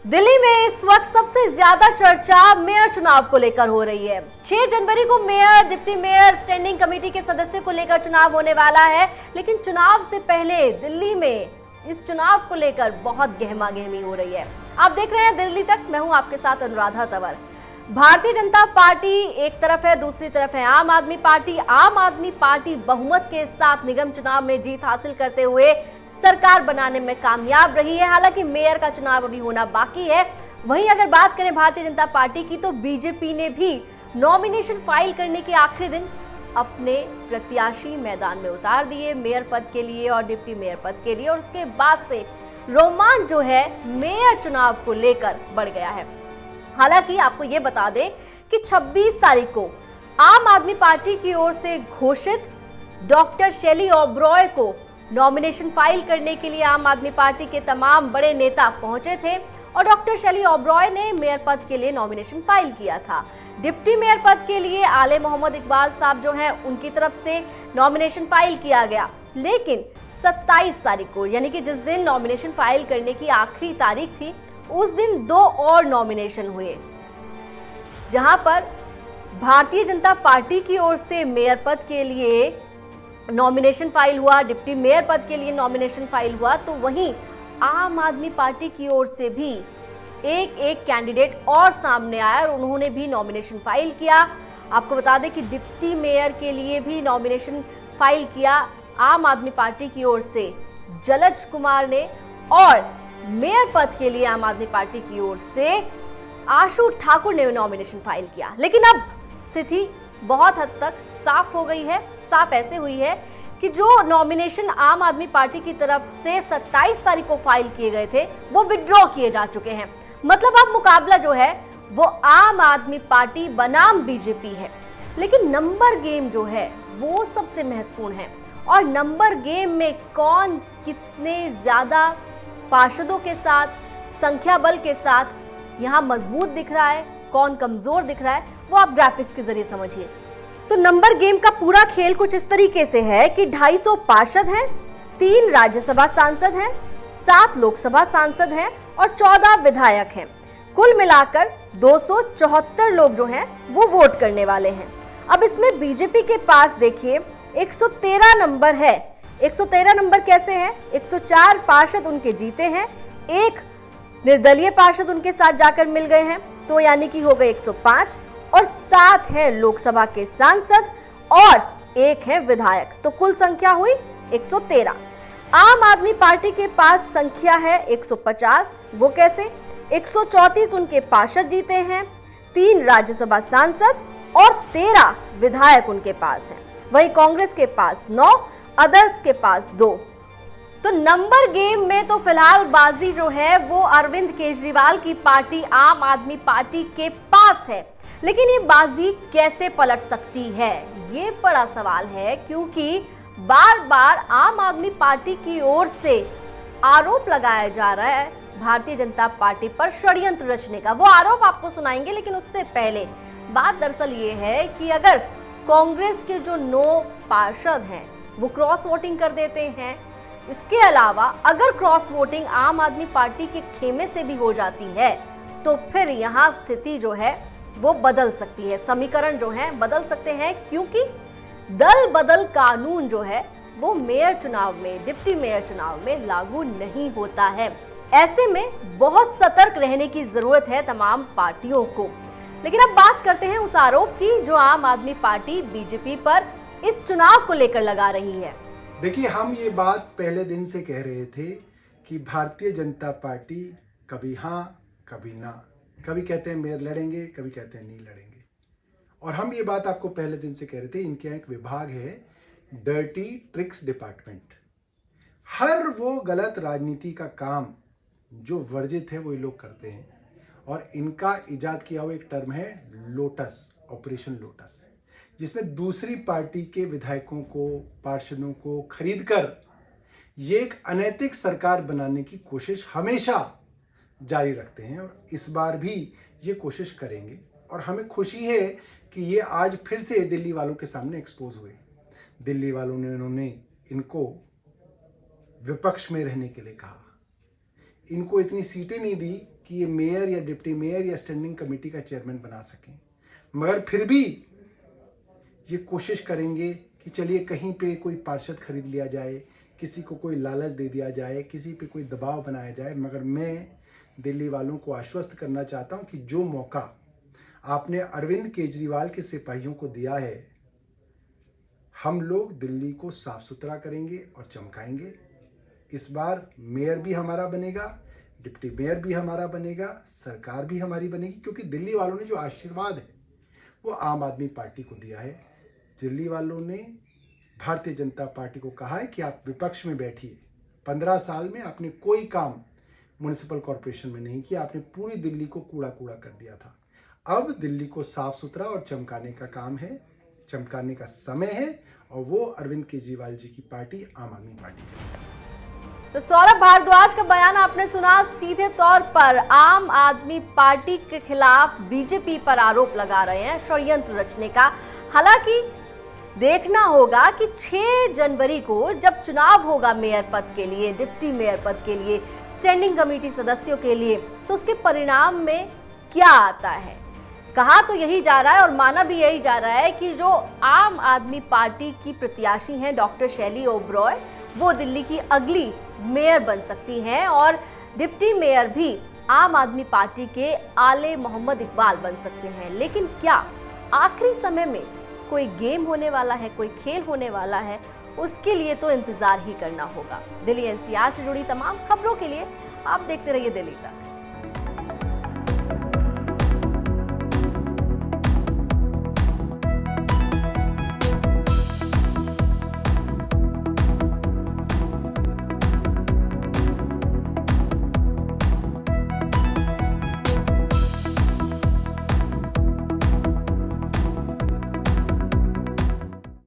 दिल्ली में इस वक्त सबसे ज्यादा चर्चा मेयर चुनाव को लेकर हो रही है। 6 जनवरी को mayor, deputy mayor, standing committee के सदस्यों को लेकर चुनाव होने वाला है, लेकिन चुनाव से पहले दिल्ली में इस चुनाव को लेकर बहुत गहमागहमी हो रही है। आप देख रहे हैं दिल्ली तक, मैं हूं आपके साथ अनुराधा तंवर। भारतीय जनता पार्टी एक तरफ है, दूसरी तरफ है आम आदमी पार्टी। आम आदमी पार्टी बहुमत के साथ निगम चुनाव में जीत हासिल करते हुए सरकार बनाने में कामयाब रही है। हालांकि मेयर का चुनाव अभी होना बाकी है। वहीं अगर बात करें भारतीय जनता पार्टी की, तो बीजेपी ने भी नॉमिनेशन फाइल करने के आखिरी दिन अपने प्रत्याशी मैदान में उतार दिए, मेयर पद के लिए और डिप्टी मेयर पद के लिए। और उसके बाद से रोमांच जो है मेयर चुनाव को लेकर बढ़ गया है। हालांकि आपको ये बता दें कि 26 तारीख को आम आदमी पार्टी की ओर से घोषित डॉक्टर शैली ओबरॉय को नॉमिनेशन फाइल करने के लिए आम आदमी पार्टी के तमाम बड़े नेता पहुंचे थे और डॉक्टर शैली ओबरॉय ने मेयर पद के लिए नॉमिनेशन फाइल किया था। डिप्टी मेयर पद के लिए आले मोहम्मद इकबाल साहब जो हैं, उनकी तरफ से नॉमिनेशन फाइल किया गया। लेकिन 27 तारीख को, यानी कि जिस दिन नॉमिनेशन फाइल करने की आखिरी तारीख थी, उस दिन 2 और नॉमिनेशन हुए, जहां पर भारतीय जनता पार्टी की ओर से मेयर पद के लिए नॉमिनेशन फाइल हुआ, डिप्टी मेयर पद के लिए नॉमिनेशन फाइल हुआ, तो वहीं आम आदमी पार्टी की ओर से भी एक कैंडिडेट और सामने आया और उन्होंने भी नॉमिनेशन फाइल किया। आपको बता दें कि डिप्टी मेयर के लिए भी नॉमिनेशन फाइल किया आम आदमी पार्टी की ओर से जलज कुमार ने, और मेयर पद के लिए आम आदमी पार्टी की ओर से आशु ठाकुर ने नॉमिनेशन फाइल किया। लेकिन अब स्थिति बहुत हद तक साफ हो गई है। साफ ऐसे हुई है कि जो नॉमिनेशन आम आदमी पार्टी की तरफ से 27 तारीख को फाइल किए गए थे, वो विड्रॉ किए जा चुके हैं। मतलब अब मुकाबला जो है वो आम आदमी पार्टी बनाम बीजेपी है। लेकिन नंबर गेम जो है वो सबसे महत्वपूर्ण है, और नंबर गेम में कौन कितने ज्यादा पार्षदों के साथ, संख्या बल के साथ यहां मजबूत दिख रहा है, कौन कमजोर दिख रहा है, वो आप ग्राफिक्स के जरिए समझिए। तो नंबर गेम का पूरा खेल कुछ इस तरीके से है कि 250 पार्षद हैं, 3 राज्यसभा सांसद हैं, 7 लोकसभा सांसद हैं और 14 विधायक हैं। कुल मिलाकर 274 लोग जो हैं वो वोट करने वाले हैं। अब इसमें बीजेपी के पास देखिए 113 नंबर है। 113 नंबर कैसे है? 104 पार्षद उनके जीते हैं, 1 निर्दलीय पार्षद उनके साथ जाकर मिल गए हैं, तो यानी कि हो गए 105, और 7 हैं लोकसभा के सांसद और 1 है विधायक, तो कुल संख्या हुई 113। आम आदमी पार्टी के पास संख्या है 150। वो कैसे? 134 उनके पार्षद जीते हैं, 3 राज्यसभा सांसद और 13 विधायक उनके पास हैं। वहीं कांग्रेस के पास 9, अदर्स के पास 2। तो नंबर गेम में तो फिलहाल बाजी जो है वो अरविंद केजरीवाल की पार्टी आम आदमी पार्टी के पास है। लेकिन ये बाजी कैसे पलट सकती है, ये बड़ा सवाल है, क्योंकि बार बार आम आदमी पार्टी की ओर से आरोप लगाया जा रहा है भारतीय जनता पार्टी पर षड्यंत्र रचने का। वो आरोप आपको सुनाएंगे, लेकिन उससे पहले बात दरअसल ये है कि अगर कांग्रेस के जो 9 पार्षद हैं वो क्रॉस वोटिंग कर देते हैं, इसके अलावा अगर क्रॉस वोटिंग आम आदमी पार्टी के खेमे से भी हो जाती है, तो फिर यहाँ स्थिति जो है वो बदल सकती है, समीकरण जो है बदल सकते हैं, क्योंकि दल बदल कानून जो है वो मेयर चुनाव में, डिप्टी मेयर चुनाव में लागू नहीं होता है। ऐसे में बहुत सतर्क रहने की जरूरत है तमाम पार्टियों को। लेकिन अब बात करते हैं उस आरोप की जो आम आदमी पार्टी बीजेपी पर इस चुनाव को लेकर लगा रही है। देखिए, हम ये बात पहले दिन से कह रहे थे कि भारतीय जनता पार्टी कभी हाँ कभी ना, कभी कहते हैं मेयर लड़ेंगे, कभी कहते हैं नहीं लड़ेंगे। और हम ये बात आपको पहले दिन से कह रहे थे, इनके यहाँ एक विभाग है, डर्टी ट्रिक्स डिपार्टमेंट। हर वो गलत राजनीति का काम जो वर्जित है वो ये लोग करते हैं। और इनका इजाद किया हुआ एक टर्म है लोटस, ऑपरेशन लोटस, जिसमें दूसरी पार्टी के विधायकों को, पार्षदों को खरीदकर ये एक अनैतिक सरकार बनाने की कोशिश हमेशा जारी रखते हैं, और इस बार भी ये कोशिश करेंगे। और हमें खुशी है कि ये आज फिर से दिल्ली वालों के सामने एक्सपोज हुए। दिल्ली वालों ने उन्होंने इनको विपक्ष में रहने के लिए कहा, इनको इतनी सीटें नहीं दी कि ये मेयर या डिप्टी मेयर या स्टैंडिंग कमेटी का चेयरमैन बना सकें, मगर फिर भी ये कोशिश करेंगे कि चलिए कहीं पे कोई पार्षद खरीद लिया जाए, किसी को कोई लालच दे दिया जाए, किसी पे कोई दबाव बनाया जाए। मगर मैं दिल्ली वालों को आश्वस्त करना चाहता हूँ कि जो मौका आपने अरविंद केजरीवाल के सिपाहियों को दिया है, हम लोग दिल्ली को साफ सुथरा करेंगे और चमकाएंगे। इस बार मेयर भी हमारा बनेगा, डिप्टी मेयर भी हमारा बनेगा, सरकार भी हमारी बनेगी, क्योंकि दिल्ली वालों ने जो आशीर्वाद है वो आम आदमी पार्टी को दिया है। दिल्ली वालों ने भारतीय जनता पार्टी को कहा है कि आप विपक्ष में बैठिए। 15 साल में आपने कोई काम म्युनिसिपल कॉरपोरेशन में नहीं किया, आपने पूरी दिल्ली को कूड़ा कूड़ा कर दिया था। अब दिल्ली को साफ सुथरा और चमकाने का काम है, चमकाने का समय है, और वो अरविंद केजरीवाल जी की पार्टी आम आदमी पार्टी है। तो सौरभ भारद्वाज का बयान आपने सुना। सीधे तौर पर आम आदमी पार्टी के खिलाफ बीजेपी पर आरोप लगा रहे हैं षड्यंत्र रचने का। हालांकि देखना होगा कि 6 जनवरी को जब चुनाव होगा मेयर पद के लिए, डिप्टी मेयर पद के लिए, स्टैंडिंग कमेटी सदस्यों के लिए, तो उसके परिणाम में क्या आता है। कहा तो यही जा रहा है और माना भी यही जा रहा है कि जो आम आदमी पार्टी की प्रत्याशी हैं डॉक्टर शैली ओबरॉय, वो दिल्ली की अगली मेयर बन सकती हैं और डिप्टी मेयर भी आम आदमी पार्टी के आले मोहम्मद इकबाल बन सकते हैं। लेकिन क्या आखिरी समय में कोई गेम होने वाला है, कोई खेल होने वाला है, उसके लिए तो इंतजार ही करना होगा। दिल्ली एनसीआर से जुड़ी तमाम खबरों के लिए आप देखते रहिए दिल्ली तक।